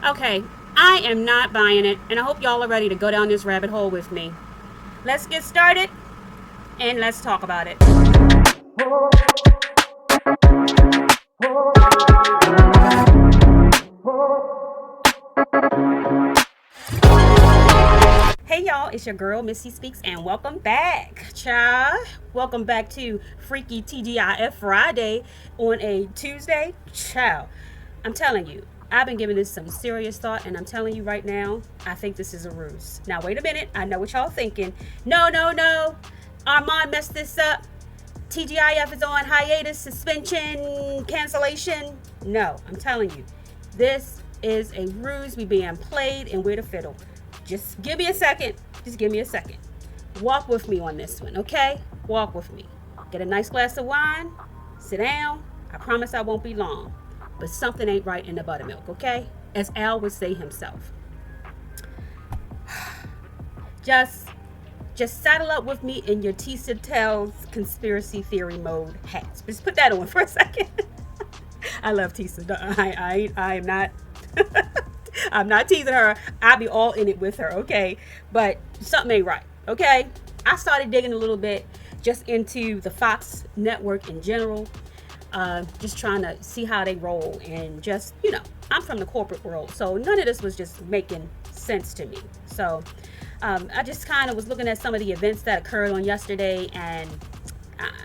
Okay, I am not buying it, and I hope y'all are ready to go down this rabbit hole with me. Let's get started and let's talk about it. Hey y'all, it's your girl Missy Speaks, and welcome back, child. Welcome back to Freaky TGIF Friday on a Tuesday, child. I'm telling you, I've been giving this some serious thought, and I'm telling you right now, I think this is a ruse. Now, wait a minute, I know what y'all thinking. No, no, no. Armand messed this up. TGIF is on hiatus, suspension, cancellation. No, I'm telling you, this is a ruse. We being played, and we're the fiddle. Just give me a second. Just give me a second. Walk with me on this one, okay? Walk with me. Get a nice glass of wine. Sit down. I promise I won't be long. But something ain't right in the buttermilk, okay? As Al would say himself. Just just saddle up with me in your Tisa Tells conspiracy theory mode hats. Just put that on for a second. I love Tisa. I am not I'm not teasing her. I'll be all in it with her, okay? But something ain't right, okay? I started digging a little bit just into the Fox network in general, just trying to see how they roll. And just, I'm from the corporate world, so none of this was just making sense to me. So I just kind of was looking at some of the events that occurred on yesterday, and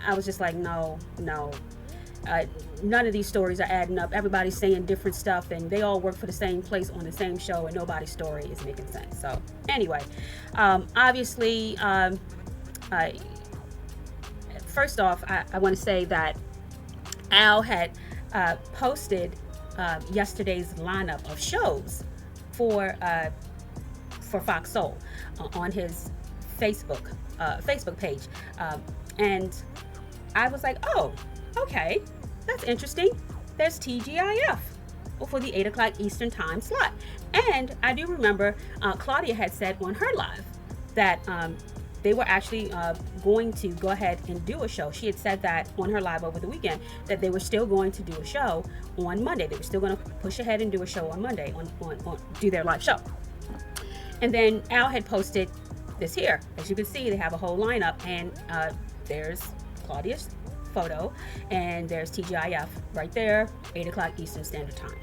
I was just like, no, no. None of these stories are adding up. Everybody's saying different stuff, and they all work for the same place on the same show, and nobody's story is making sense. So anyway, obviously, first off, I want to say that Al had posted yesterday's lineup of shows for Fox Soul on his Facebook page, and I was like, oh, okay, that's interesting. There's TGIF for the 8 o'clock Eastern time slot. And I do remember Claudia had said on her live that they were actually going to go ahead and do a show. She had said that on her live over the weekend, that they were still going to do a show on Monday. They were still going to push ahead and do a show on Monday, do their live show. And then Al had posted this here. As you can see, they have a whole lineup, and there's Claudia's photo, and there's TGIF right there, 8 o'clock Eastern Standard Time.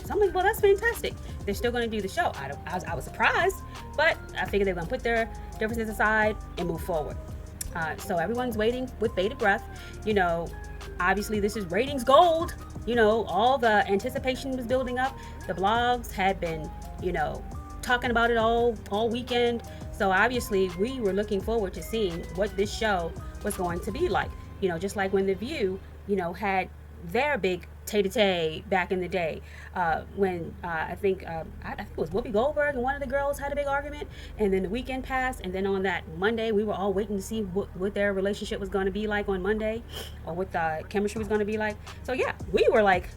So I'm like, well, that's fantastic. They're still going to do the show. I was surprised, but I figured they were going to put their differences aside and move forward. So everyone's waiting with bated breath. Obviously this is ratings gold. All the anticipation was building up. The blogs had been, talking about it all weekend. So obviously we were looking forward to seeing what this show was going to be like. Just like when The View, had their big tay-to-tay back in the day, when I think it was Whoopi Goldberg and one of the girls had a big argument, and then the weekend passed, and then on that Monday, we were all waiting to see what their relationship was going to be like on Monday, or what the chemistry was going to be like. So yeah, we were like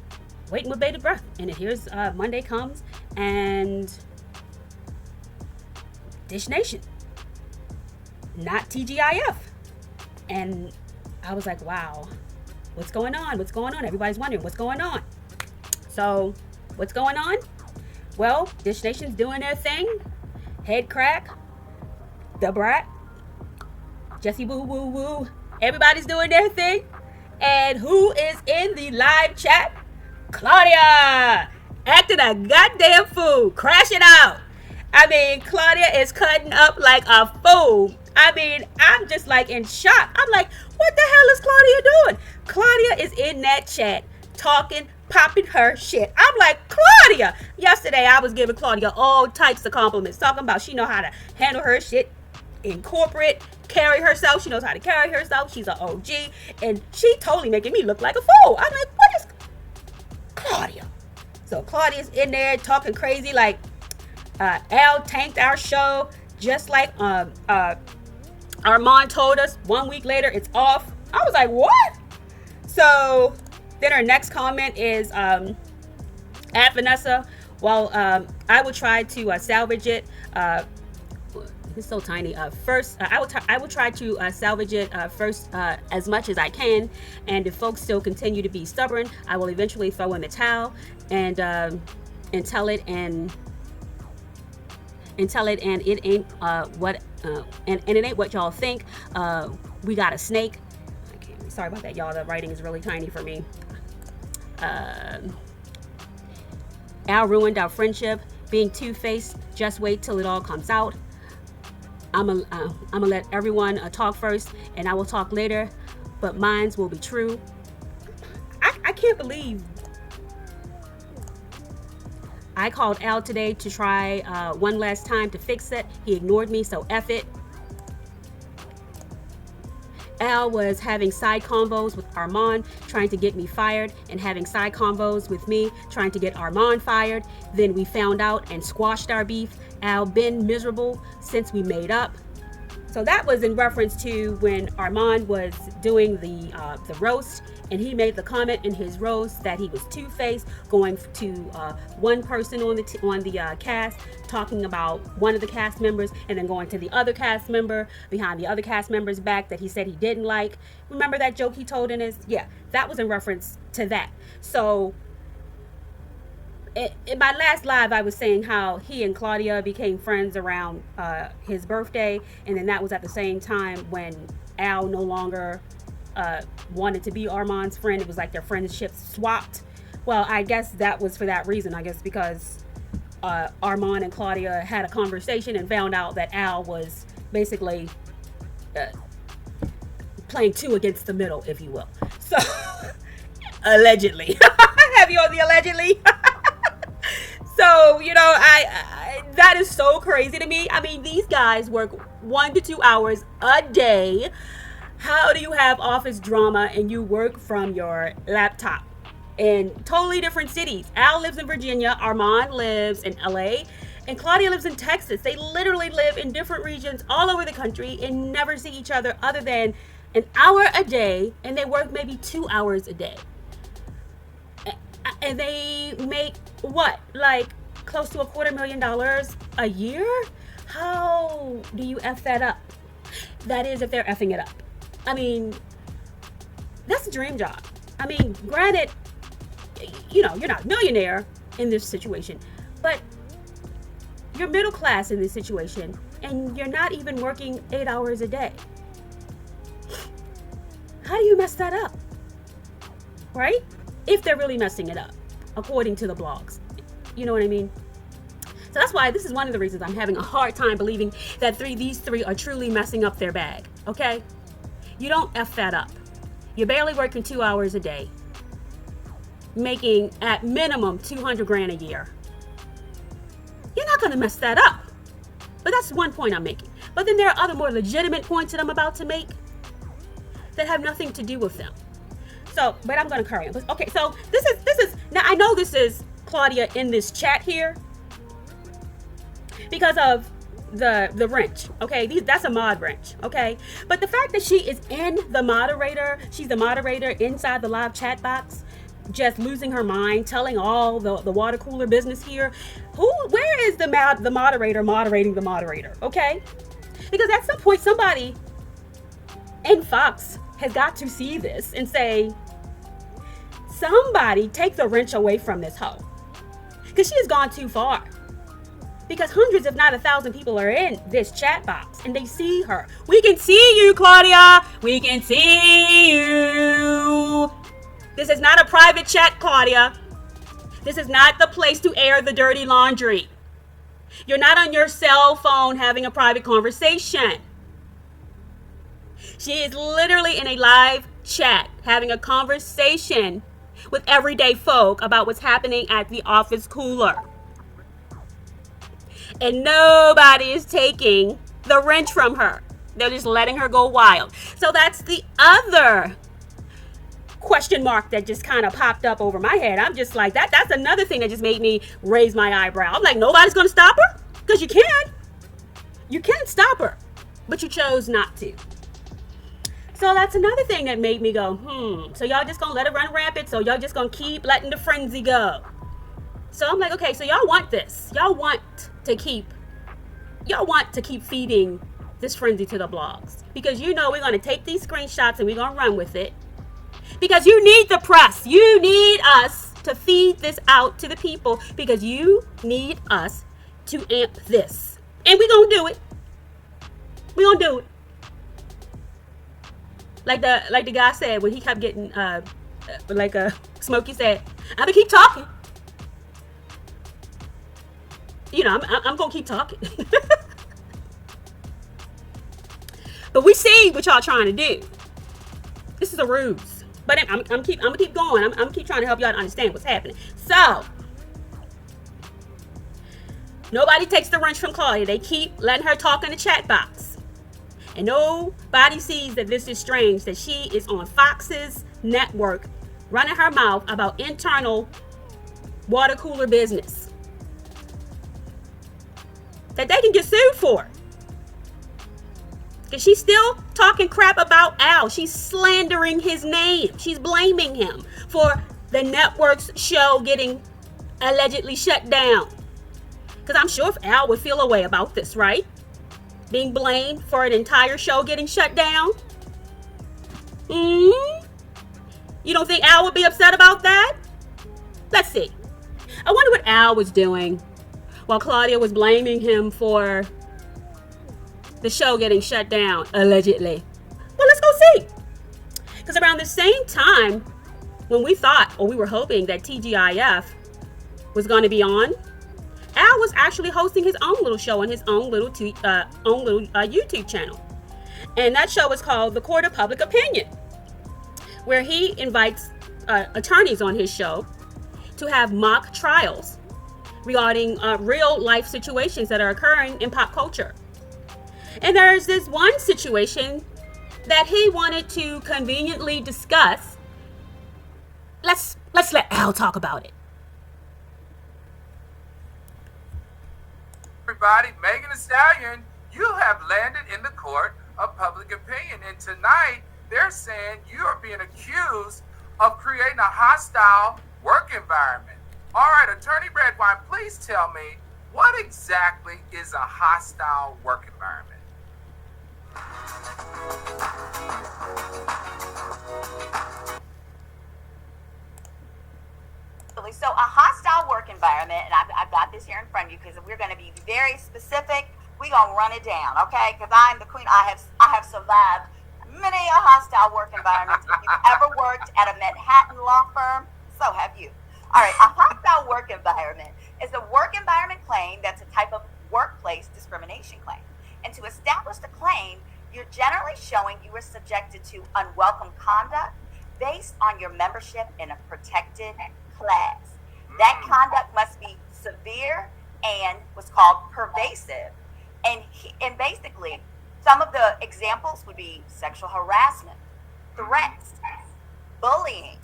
waiting with bated breath, and here's Monday comes, and Dish Nation, not TGIF, and I was like, wow, what's going on? What's going on? Everybody's wondering what's going on. So, what's going on? Well, Dish Nation's doing their thing. Head Crack, The Brat, Jesse Boo Woo Woo. Everybody's doing their thing. And who is in the live chat? Claudia! Acting a goddamn fool. Crashing out. Claudia is cutting up like a fool. I'm just like in shock. I'm like, what the hell is Claudia doing? Claudia is in that chat talking, popping her shit. I'm like, Claudia! Yesterday I was giving Claudia all types of compliments, talking about she know how to handle her shit in corporate, carry herself. She knows how to carry herself. She's an OG. And she totally making me look like a fool. I'm like, what is Claudia? So Claudia's in there talking crazy like Al tanked our show, just like Armand told us 1 week later it's off. I was like, what? So then her next comment is at Vanessa, well, I will try to salvage it. It's so tiny. First, I will try to salvage it first as much as I can. And if folks still continue to be stubborn, I will eventually throw in the towel. And and tell it and it ain't what and it ain't what y'all think. We got a snake. Okay, sorry about that, y'all. The writing is really tiny for me. Al ruined our friendship. Being two-faced. Just wait till it all comes out. I'm gonna let everyone talk first, and I will talk later. But mines will be true. I can't believe I called Al today to try one last time to fix it. He ignored me, so F it. Al was having side combos with Armand, trying to get me fired, and having side combos with me, trying to get Armand fired. Then we found out and squashed our beef. Al been miserable since we made up. So that was in reference to when Armand was doing the roast, and he made the comment in his roast that he was two-faced, going to one person on the cast, talking about one of the cast members, and then going to the other cast member behind the other cast member's back that he said he didn't like. Remember that joke he told in his? Yeah, that was in reference to that. So in my last live, I was saying how he and Claudia became friends around his birthday, and then that was at the same time when Al no longer wanted to be Armand's friend. It was like their friendships swapped. Well, I guess that was for that reason. I guess because Armand and Claudia had a conversation and found out that Al was basically playing two against the middle, if you will. So, allegedly. Have you on the allegedly? So, I that is so crazy to me. I mean, these guys work 1 to 2 hours a day. How do you have office drama and you work from your laptop in totally different cities? Al lives in Virginia, Armand lives in LA, and Claudia lives in Texas. They literally live in different regions all over the country and never see each other other than an hour a day, and they work maybe 2 hours a day. And they make what? Like close to $250,000 a year? How do you F that up? That is if they're effing it up. I mean, that's a dream job. I mean, granted, you're not a millionaire in this situation, but you're middle class in this situation, and you're not even working 8 hours a day. How do you mess that up? Right? If they're really messing it up, according to the blogs. You know what I mean? So that's why this is one of the reasons I'm having a hard time believing that these three are truly messing up their bag. Okay? You don't F that up. You're barely working 2 hours a day, making at minimum $200,000 a year. You're not going to mess that up. But that's one point I'm making. But then there are other more legitimate points that I'm about to make that have nothing to do with them. So, but I'm going to carry on. Okay, so this is now I know this is Claudia in this chat here because of the wrench. Okay, that's a mod wrench. Okay, but the fact that she is she's the moderator inside the live chat box, just losing her mind, telling all the water cooler business here. Where is the moderator moderating the moderator? Okay, because at some point somebody in Fox has got to see this and say, somebody take the wrench away from this hoe, because she has gone too far. Because hundreds, if not 1,000 people are in this chat box and they see her. We can see you, Claudia. We can see you. This is not a private chat, Claudia. This is not the place to air the dirty laundry. You're not on your cell phone having a private conversation. She is literally in a live chat having a conversation with everyday folk about what's happening at the office cooler. And nobody is taking the wrench from her. They're just letting her go wild. So that's the other question mark that just kind of popped up over my head. I'm just like, that's another thing that just made me raise my eyebrow. I'm like, nobody's going to stop her? Because you can. You can stop her. But you chose not to. So that's another thing that made me go, so y'all just gonna let it run rampant? So y'all just gonna keep letting the frenzy go? So I'm like, okay, so y'all want this. Y'all want to keep feeding this frenzy to the blogs. Because we're gonna take these screenshots and we're gonna run with it. Because you need the press. You need us to feed this out to the people because you need us to amp this. And we're going to do it. We're going to do it. Like the guy said when he kept getting, Smokey said, I'm going to keep talking. You know, I'm going to keep talking. But we see what y'all trying to do. This is a ruse. But I'm gonna keep going. I'm keep trying to help y'all to understand what's happening. So nobody takes the wrench from Claudia. They keep letting her talk in the chat box. And nobody sees that this is strange, that she is on Fox's network running her mouth about internal water cooler business that they can get sued for. Because she's still talking crap about Al. She's slandering his name. She's blaming him for the network's show getting allegedly shut down. Because I'm sure if Al would feel a way about this, right? Being blamed for an entire show getting shut down. You don't think Al would be upset about that? Let's see. I wonder what Al was doing while Claudia was blaming him for the show getting shut down, allegedly. Well, let's go see. Because around the same time, when we thought, or we were hoping that TGIF was going to be on, Al was actually hosting his own little show on his own little YouTube channel. And that show is called The Court of Public Opinion, where he invites attorneys on his show to have mock trials regarding real life situations that are occurring in pop culture. And there's this one situation that he wanted to conveniently discuss. Let's let Al talk about it. Everybody, Megan Thee Stallion, you have landed in the court of public opinion. And tonight, they're saying you are being accused of creating a hostile work environment. All right, Attorney Redwine, please tell me, what exactly is a hostile work environment? So a hostile work environment, and I've got this here in front of you because we're going to be very specific. We're going to run it down, okay? Because I'm the queen. I have survived many a hostile work environment. If you've ever worked at a Manhattan law firm, so have you. All right, a hostile work environment is a work environment claim that's a type of workplace discrimination claim. And to establish the claim, you're generally showing you were subjected to unwelcome conduct based on your membership in a protected class. That conduct must be severe and what's called pervasive. And basically, some of the examples would be sexual harassment, threats, bullying,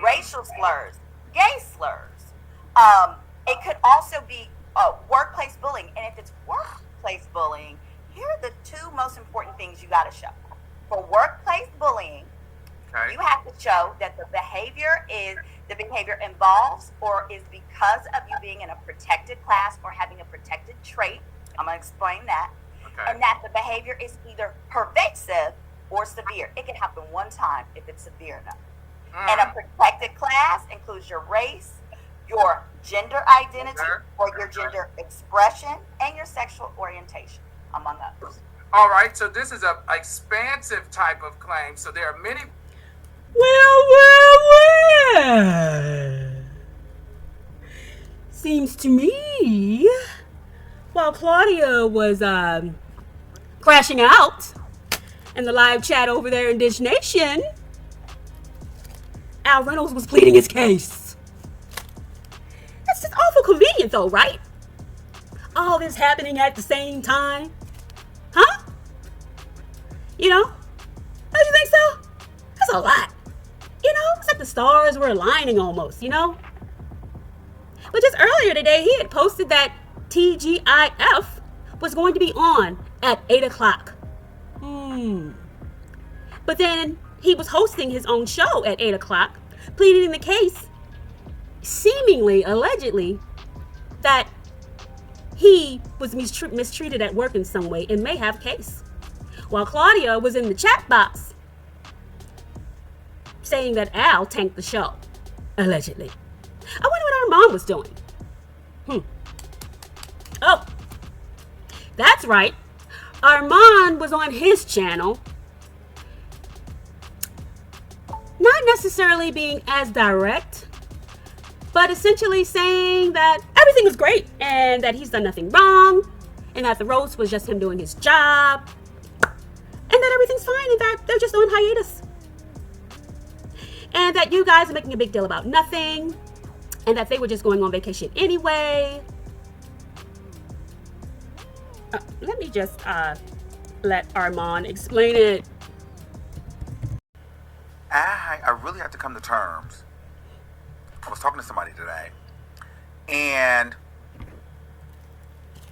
racial slurs, gay slurs. It could also be workplace bullying. And if it's workplace bullying, here are the two most important things you got to show. For workplace bullying, okay, you have to show that the behavior involves or is because of you being in a protected class or having a protected trait. I'm going to explain that. Okay. And that the behavior is either pervasive or severe. It can happen one time if it's severe enough. And a protected class includes your race, your gender identity, or your gender expression, and your sexual orientation, among others. All right, so this is an expansive type of claim. So there are many. Well. Seems to me, while Claudia was crashing out in the live chat over there in Dish Nation, Al Reynolds was pleading his case. That's just awful convenient though, right? All this happening at the same time. Huh? You know? Don't you think so? That's a lot. You know? It's like the stars were aligning almost, you know? But just earlier today, he had posted that TGIF was going to be on at 8 o'clock. But then he was hosting his own show at 8 o'clock, pleading the case, seemingly, allegedly, that he was mistreated at work in some way and may have a case. While Claudia was in the chat box saying that Al tanked the show, allegedly. Armand was doing. Oh, that's right. Armand was on his channel, not necessarily being as direct, but essentially saying that everything is great and that he's done nothing wrong and that the roast was just him doing his job and that everything's fine and that they're just on hiatus and that you guys are making a big deal about nothing and that they were just going on vacation anyway. Let me just let Armand explain it. I really have to come to terms. I was talking to somebody today, and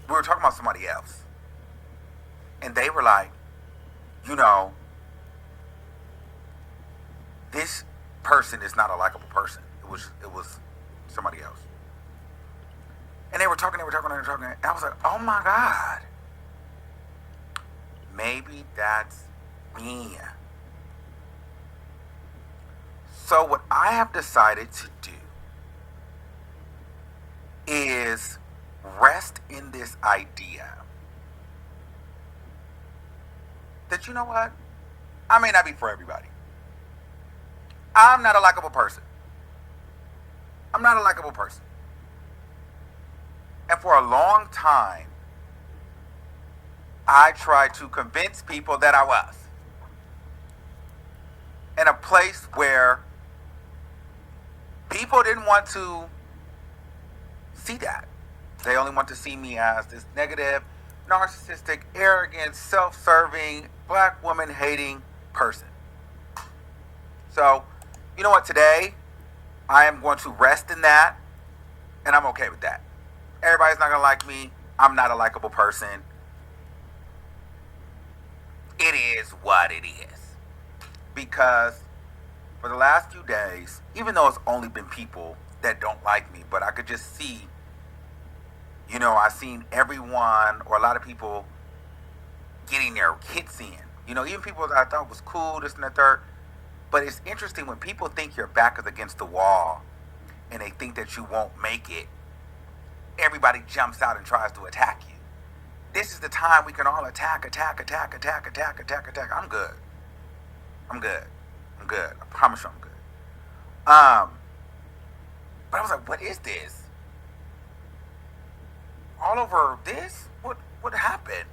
we were talking about somebody else. And they were like, this person is not a likable person. It was somebody else. And they were talking. And I was like, oh my God. Maybe that's me. So what I have decided to do is rest in this idea that, you know what? I may not be for everybody. I'm not a likable person. I'm not a likable person. And for a long time, I tried to convince people that I was. In a place where people didn't want to see that. They only want to see me as this negative, narcissistic, arrogant, self-serving, black woman hating person. So, you know what? Today, I am going to rest in that, and I'm okay with that. Everybody's not going to like me. I'm not a likable person. It is what it is. Because for the last few days, even though it's only been people that don't like me, but I could just see, I seen everyone or a lot of people getting their hits in. Even people that I thought was cool, this and the third. But it's interesting when people think your back is against the wall and they think that you won't make it, everybody jumps out and tries to attack you. This is the time we can all attack. I'm good. I promise you I'm good. But I was like, what is this? All over this? What happened?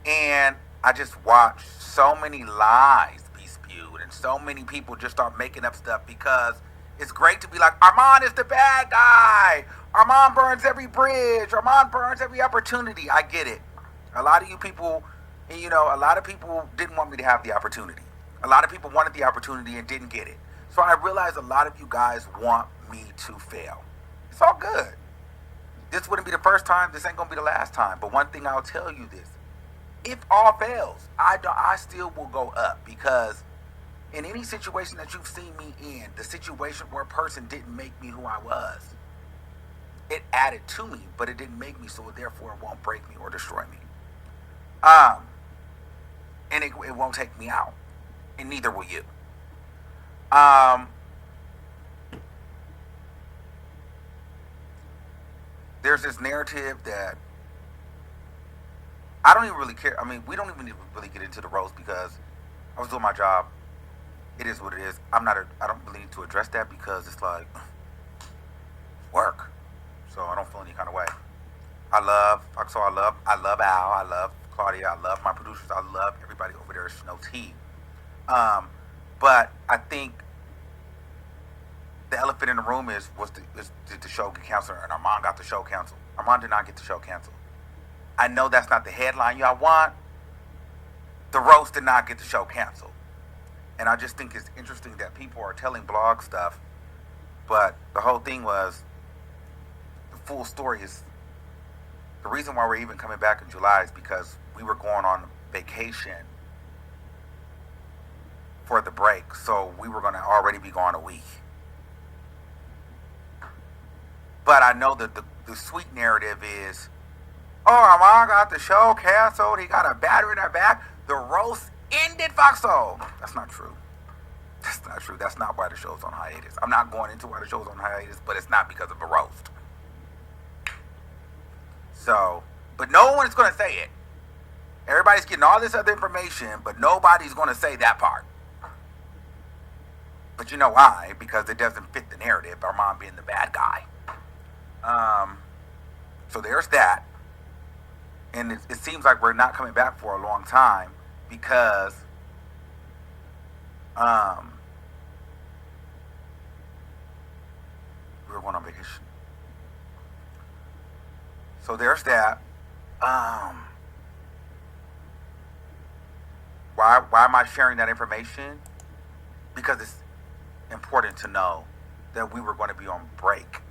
And I just watched so many lies be spewed and so many people just start making up stuff because it's great to be like, Armand is the bad guy. Armand burns every bridge. Armand burns every opportunity. I get it. A lot of you people, a lot of people didn't want me to have the opportunity. A lot of people wanted the opportunity and didn't get it. So I realized a lot of you guys want me to fail. It's all good. This wouldn't be the first time. This ain't going to be the last time. But one thing I'll tell you this. If all fails, I still will go up, because in any situation that you've seen me in, the situation where a person didn't make me who I was, it added to me, but it didn't make me, so therefore it won't break me or destroy me. And it won't take me out, and neither will you. There's this narrative that I don't even really care. I mean, we don't even really get into the roast because I was doing my job. It is what it is. I don't really need to address that because it's like work. So I don't feel any kind of way. I love Foxo. I love Al. I love Claudia. I love my producers. I love everybody over there at Snow T. But I think the elephant in the room did the show get canceled, and Armand got the show canceled. Armand did not get the show canceled. I know that's not the headline y'all want. The roast did not get the show canceled. And I just think it's interesting that people are telling blog stuff, but the whole thing was, the full story is, the reason why we're even coming back in July is because we were going on vacation for the break, so we were going to already be gone a week. But I know that the sweet narrative is, oh, Armand got the show canceled. He got a battery in our back. The roast ended Foxo. That's not true. That's not true. That's not why the show's on hiatus. I'm not going into why the show's on hiatus, but it's not because of a roast. So, but no one's going to say it. Everybody's getting all this other information, but nobody's going to say that part. But you know why? Because it doesn't fit the narrative, Armand being the bad guy. So there's that. And it seems like we're not coming back for a long time because we're going on vacation. So there's that. Why am I sharing that information? Because it's important to know that we were going to be on break.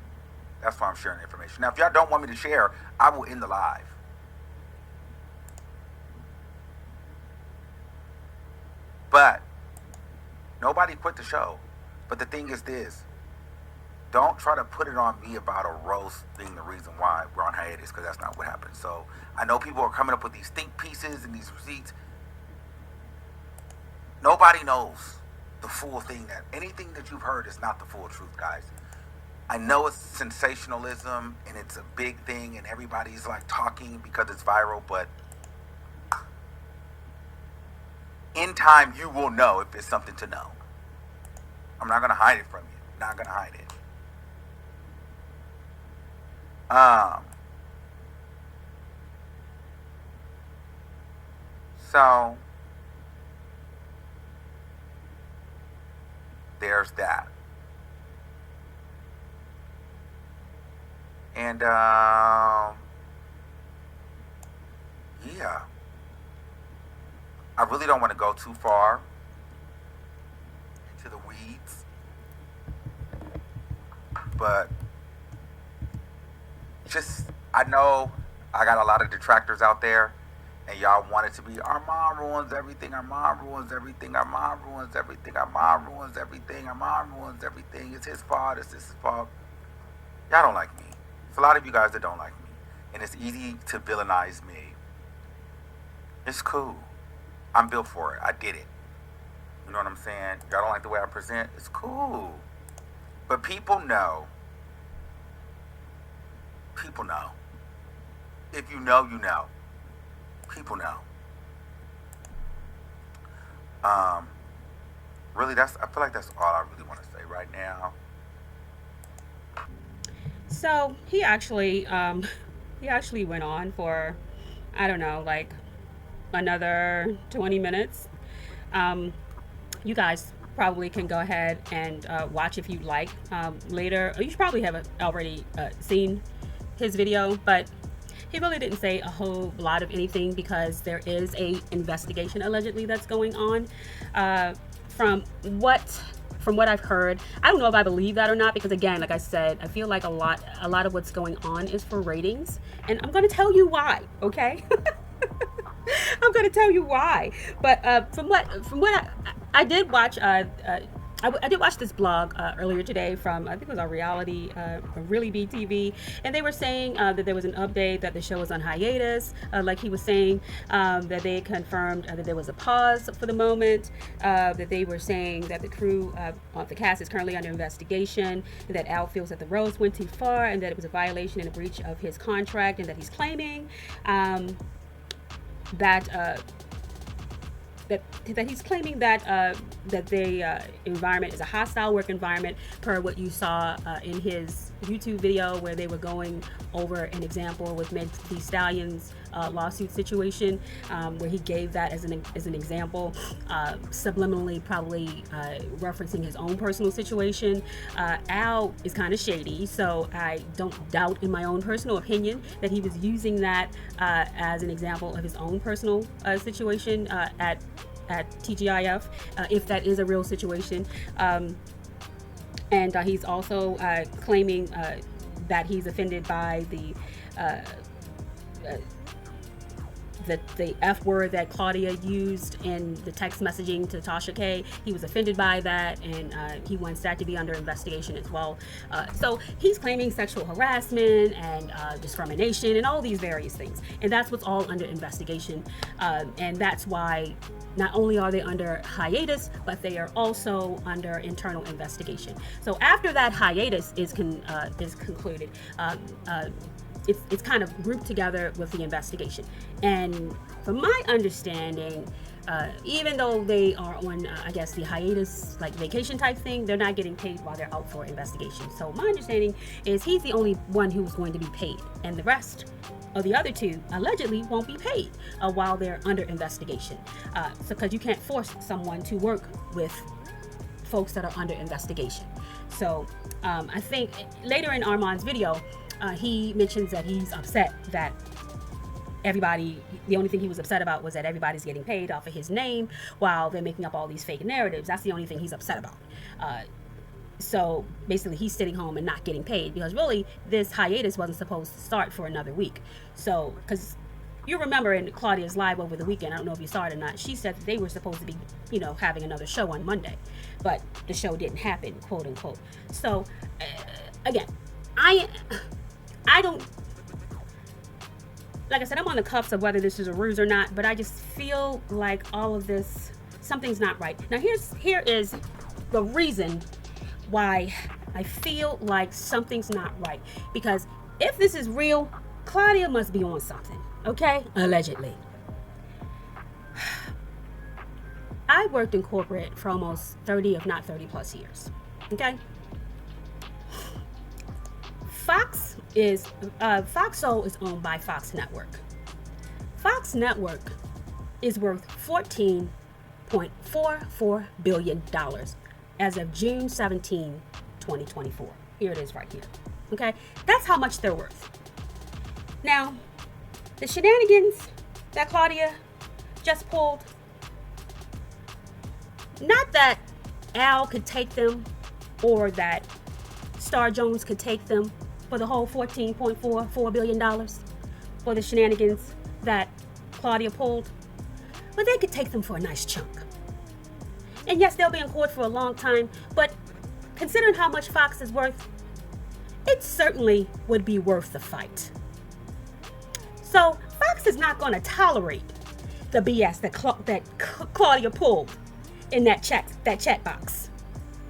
That's why I'm sharing the information. Now, if y'all don't want me to share, I will end the live. But nobody quit the show. But the thing is this. Don't try to put it on me about a roast being the reason why we're on hiatus, because that's not what happened. So I know people are coming up with these think pieces and these receipts. Nobody knows the full thing. That anything that you've heard is not the full truth, guys. I know it's sensationalism and it's a big thing and everybody's like talking because it's viral, but in time you will know if it's something to know. I'm not going to hide it from you. Not going to hide it. So there's that. And yeah, I really don't want to go too far into the weeds, but just, I know I got a lot of detractors out there, and y'all want it to be Armand ruins everything, Armand ruins everything, Armand ruins everything, Armand ruins everything, Armand ruins everything, it's his fault, it's his fault. Y'all don't like me. There's a lot of you guys that don't like me, and it's easy to villainize me. It's cool. I'm built for it. I did it. You know what I'm saying? Y'all don't like the way I present? It's cool. But people know. People know. If you know, you know. People know. Really, I feel like that's all I really want to say right now. So he actually went on for, I don't know, like another 20 minutes. You guys probably can go ahead and watch if you'd like later. You should probably have already seen his video, but he really didn't say a whole lot of anything because there is a investigation allegedly that's going on. From what I've heard, I don't know if I believe that or not, because again, like I said, I feel like a lot of what's going on is for ratings, and I'm going to tell you why, okay? I'm going to tell you why. But from what I did watch, I did watch this blog earlier today from, I think it was on Reality, Really Be TV, and they were saying that there was an update that the show was on hiatus, like he was saying, that they confirmed that there was a pause for the moment, that they were saying that the crew of the cast is currently under investigation, and that Al feels that the roast went too far, and that it was a violation and a breach of his contract, and that he's claiming that he's claiming that the environment is a hostile work environment, per what you saw in his YouTube video where they were going over an example with Meg Thee Stallion's lawsuit situation, where he gave that as an example, subliminally probably referencing his own personal situation. Al is kind of shady, so I don't doubt, in my own personal opinion, that he was using that as an example of his own personal situation at TGIF, if that is a real situation. And he's also claiming the F word that Claudia used in the text messaging to Tasha K. He was offended by that, and he wants that to be under investigation as well. So he's claiming sexual harassment and discrimination and all these various things, and that's what's all under investigation. And that's why not only are they under hiatus, but they are also under internal investigation. So after that hiatus is concluded, it's kind of grouped together with the investigation. And from my understanding, even though they are on, I guess, the hiatus, like vacation type thing, they're not getting paid while they're out for investigation. So my understanding is he's the only one who's going to be paid, and the rest of the other two allegedly won't be paid while they're under investigation. So because you can't force someone to work with folks that are under investigation. So I think later in Armand's video, he mentions that he's upset that the only thing he was upset about was that everybody's getting paid off of his name while they're making up all these fake narratives. That's the only thing he's upset about. So basically he's sitting home and not getting paid, because really this hiatus wasn't supposed to start for another week. So, because you remember in Claudia's live over the weekend, I don't know if you saw it or not, she said that they were supposed to be, having another show on Monday, but the show didn't happen, quote unquote. So again, I don't, like I said, I'm on the cuffs of whether this is a ruse or not, but I just feel like all of this, something's not right. Now here is the reason why I feel like something's not right. Because if this is real, Claudia must be on something, okay? Allegedly. I worked in corporate for almost 30, if not 30 plus years, okay? Fox Soul is owned by Fox Network. Fox Network is worth $14.44 billion as of June 17, 2024. Here it is right here. Okay? That's how much they're worth. Now, the shenanigans that Claudia just pulled, not that Al could take them or that Star Jones could take them for the whole $14.44 billion for the shenanigans that Claudia pulled, but they could take them for a nice chunk. And yes, they'll be in court for a long time, but considering how much Fox is worth, it certainly would be worth the fight. So Fox is not going to tolerate the BS that Claudia pulled in that chat box.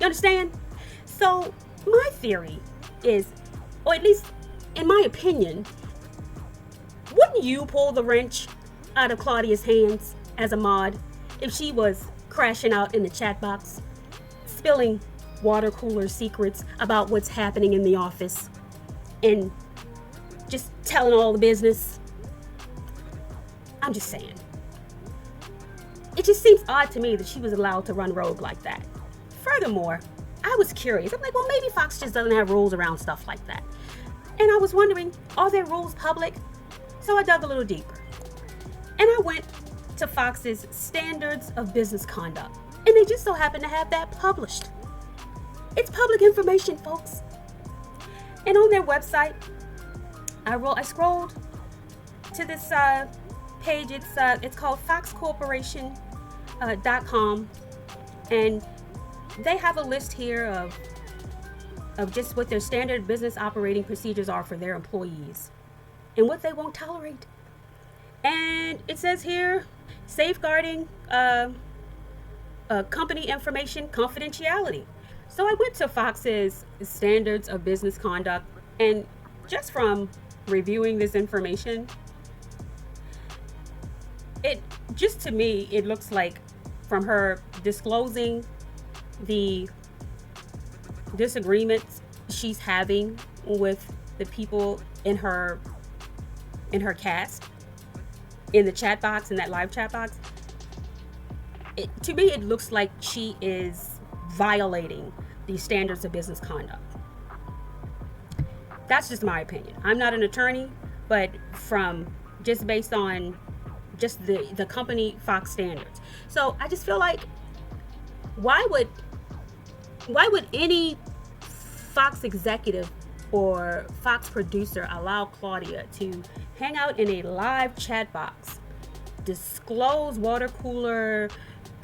You understand? So my theory is, or at least in my opinion, wouldn't you pull the wrench out of Claudia's hands as a mod if she was crashing out in the chat box, spilling water cooler secrets about what's happening in the office, and just telling all the business? I'm just saying. It just seems odd to me that she was allowed to run rogue like that. Furthermore, I was curious. I'm like, well, maybe Fox just doesn't have rules around stuff like that. And I was wondering, are their rules public? So I dug a little deeper. And I went to Fox's Standards of Business Conduct. And they just so happen to have that published. It's public information, folks. And on their website, I scrolled to this page. It's called foxcorporation.com. And they have a list here of just what their standard business operating procedures are for their employees and what they won't tolerate. And it says here, safeguarding company information confidentiality. So I went to Fox's Standards of Business Conduct, and just from reviewing this information, to me, it looks like from her disclosing the disagreements she's having with the people in her cast, in the chat box, in that live chat box, to me it looks like she is violating the standards of business conduct. That's just my opinion. I'm not an attorney, but from just based on just the company Fox standards. So I just feel like, why would any Fox executive or Fox producer allow Claudia to hang out in a live chat box disclose water cooler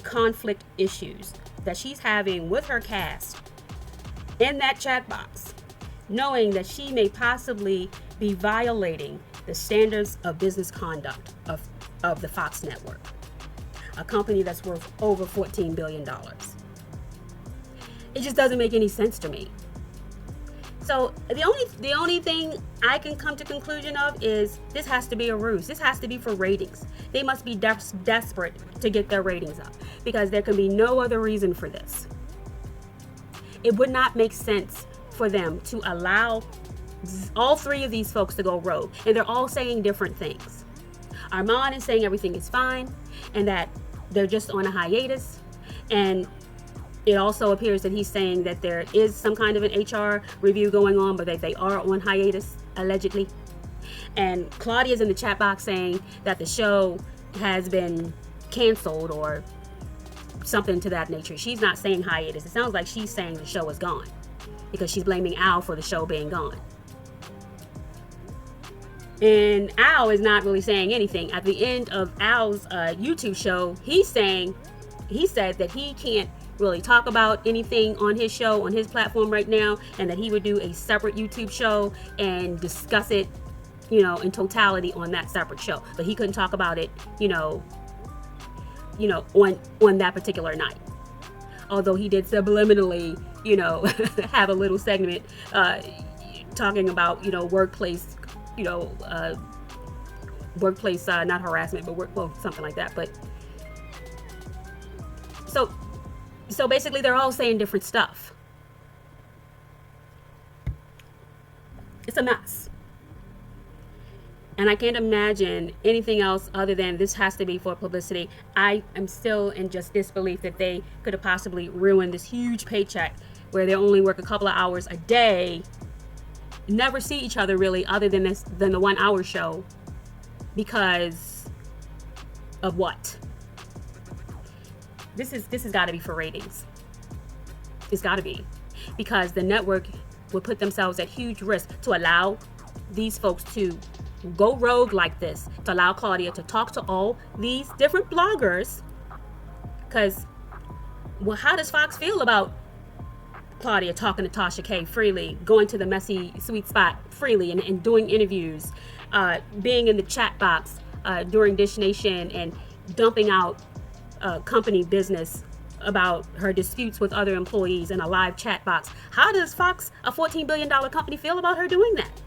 conflict issues that she's having with her cast in that chat box, knowing that she may possibly be violating the standards of business conduct of the Fox network, a company that's worth over $14 billion. It just doesn't make any sense to me. So the only thing I can come to conclusion of is this has to be a ruse. This has to be for ratings. They must be desperate to get their ratings up, because there can be no other reason for this. It would not make sense for them to allow all three of these folks to go rogue, and they're all saying different things. Armand is saying everything is fine and that they're just on a hiatus, and it also appears that he's saying that there is some kind of an HR review going on, but that they are on hiatus, allegedly. And Claudia's in the chat box saying that the show has been canceled or something to that nature. She's not saying hiatus. It sounds like she's saying the show is gone, because she's blaming Al for the show being gone. And Al is not really saying anything. At the end of Al's YouTube show, he said that he can't really talk about anything on his show, on his platform right now, and that he would do a separate YouTube show and discuss it, in totality on that separate show. But he couldn't talk about it, on that particular night. Although he did subliminally, have a little segment talking about, workplace, workplace, not harassment, but something like that. But so basically they're all saying different stuff. It's a mess. And I can't imagine anything else other than this has to be for publicity. I am still in just disbelief that they could have possibly ruined this huge paycheck where they only work a couple of hours a day, never see each other really other than the 1 hour show, because of what? This has got to be for ratings. It's got to be, because the network would put themselves at huge risk to allow these folks to go rogue like this, to allow Claudia to talk to all these different bloggers. Because, well, how does Fox feel about Claudia talking to Tasha K freely, going to the messy sweet spot freely, and doing interviews, being in the chat box during Dish Nation and dumping out company business about her disputes with other employees in a live chat box? How does Fox, a $14 billion company, feel about her doing that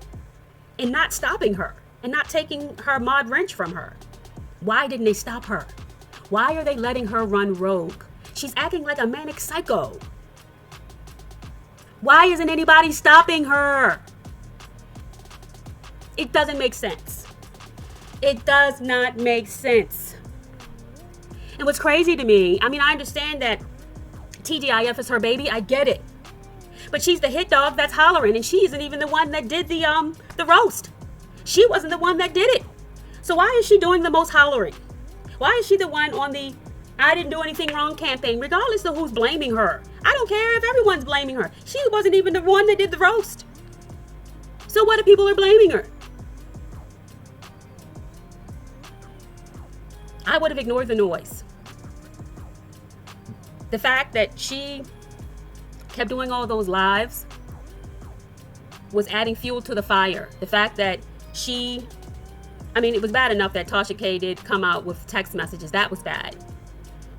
and not stopping her and not taking her mod wrench from her? Why didn't they stop her? Why are they letting her run rogue? She's acting like a manic psycho. Why isn't anybody stopping her? It doesn't make sense. It does not make sense. And what's crazy to me, I mean, I understand that TGIF is her baby. I get it. But she's the hit dog that's hollering, and she isn't even the one that did the roast. She wasn't the one that did it. So why is she doing the most hollering? Why is she the one on the I didn't do anything wrong campaign, regardless of who's blaming her? I don't care if everyone's blaming her. She wasn't even the one that did the roast. So what if people are blaming her? I would have ignored the noise. The fact that she kept doing all those lives was adding fuel to the fire. The fact that it was bad enough that Tasha K did come out with text messages. That was bad.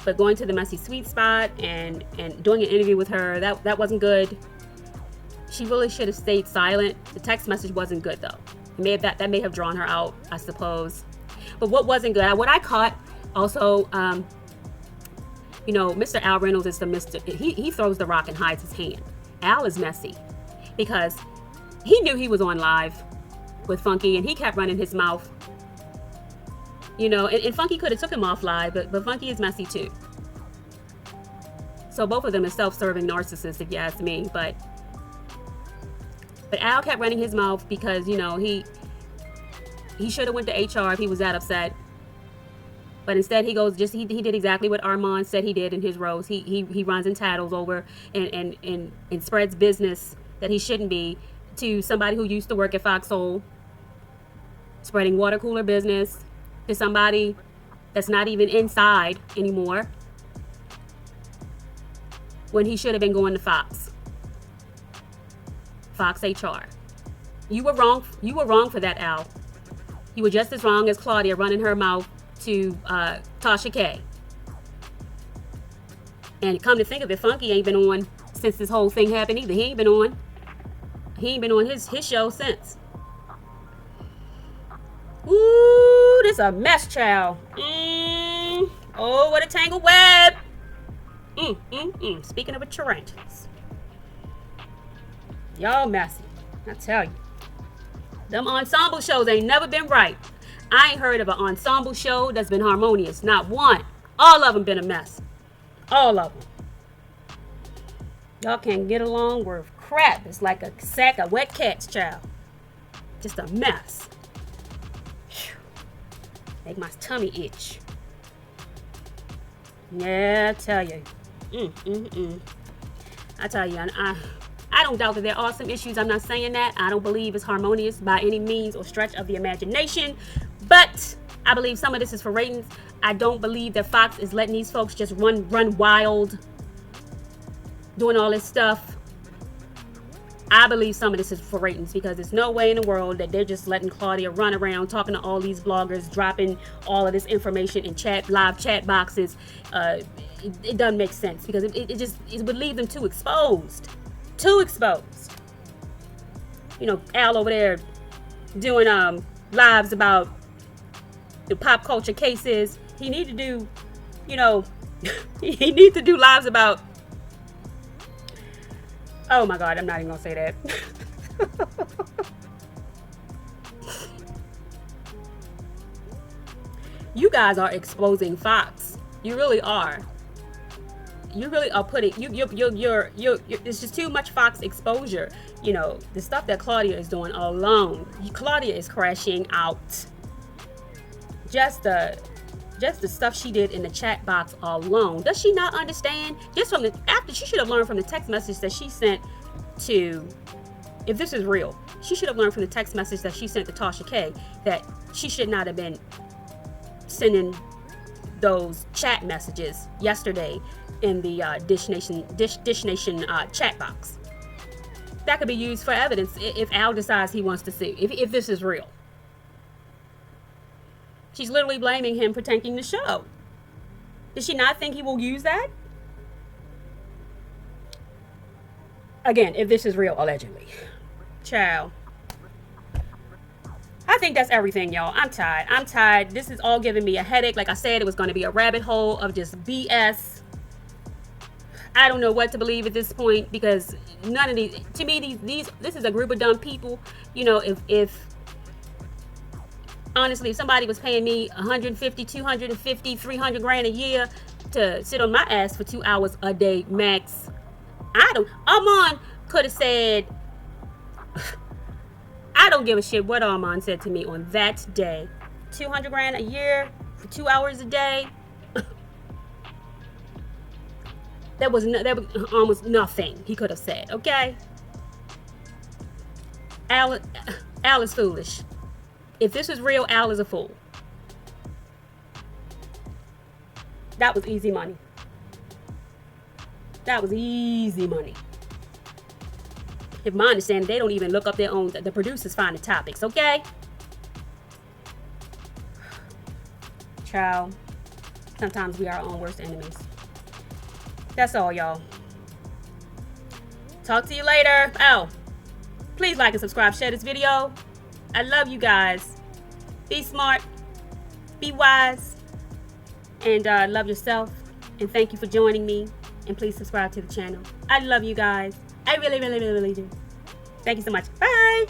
But going to the messy sweet spot and doing an interview with her, that wasn't good. She really should have stayed silent. The text message wasn't good though. That may have drawn her out, I suppose. But what wasn't good, what I caught also, Mr. Al Reynolds is he throws the rock and hides his hand. Al is messy because he knew he was on live with Funky and he kept running his mouth. And Funky could have took him off live, but Funky is messy too. So both of them are self-serving narcissists, if you ask me. But Al kept running his mouth because, he should have went to HR if he was that upset. But instead he goes, he did exactly what Armand said he did in his roast. He runs and tattles over and spreads business that he shouldn't be to somebody who used to work at Fox Soul, spreading water cooler business to somebody that's not even inside anymore, when he should have been going to Fox HR. You were wrong. You were wrong for that, Al. You were just as wrong as Claudia running her mouth to Tasha K. And come to think of it, Funky ain't been on since this whole thing happened either. He ain't been on his show since. Ooh, this a mess, child. Oh, what a tangled web. Speaking of a tarantulas, y'all messy, I tell you. Them ensemble shows ain't never been right. I ain't heard of an ensemble show that's been harmonious. Not one. All of them been a mess. All of them. Y'all can't get along worth crap. It's like a sack of wet cats, child. Just a mess. Whew. Make my tummy itch. Yeah, I tell you. I tell you, I don't doubt that there are some issues. I'm not saying that. I don't believe it's harmonious by any means or stretch of the imagination. But I believe some of this is for ratings. I don't believe that Fox is letting these folks just run wild, doing all this stuff. I believe some of this is for ratings, because there's no way in the world that they're just letting Claudia run around talking to all these bloggers, dropping all of this information in live chat boxes. It doesn't make sense, because it would leave them too exposed. Too exposed. You know, Al over there doing lives about the pop culture cases. He need to do, he needs to do lives about. Oh my God, I'm not even gonna say that. You guys are exposing Fox. You really are. You really are putting you're it's just too much Fox exposure. You know, the stuff that Claudia is doing alone. Claudia is crashing out. Just the stuff she did in the chat box alone. Does she not understand? Just from she should have learned from the text message that she sent to, if this is real, she should have learned from the text message that she sent to Tasha K that she should not have been sending those chat messages yesterday in the Dish Nation chat box. That could be used for evidence if Al decides he wants to sue, if this is real. She's literally blaming him for tanking the show. Does she not think he will use that? Again, if this is real, allegedly. Child. I think that's everything, y'all. I'm tired. This is all giving me a headache. Like I said, it was going to be a rabbit hole of just BS. I don't know what to believe at this point, because none of these, to me, this is a group of dumb people. You know, if honestly, if somebody was paying me 150, 250, 300 grand a year to sit on my ass for 2 hours a day max, Armand could have said, I don't give a shit what Armand said to me on that day. 200 grand a year for 2 hours a day. That was almost nothing he could have said, okay? Al is foolish. If this is real, Al is a fool. That was easy money. That was easy money. If my understanding, they don't even look up their own, the producers find the topics, okay? Child, sometimes we are our own worst enemies. That's all, y'all. Talk to you later. Oh, please like and subscribe, share this video. I love you guys. Be smart, be wise, and love yourself. And thank you for joining me. And please subscribe to the channel. I love you guys. I really, really, really, really do. Thank you so much. Bye.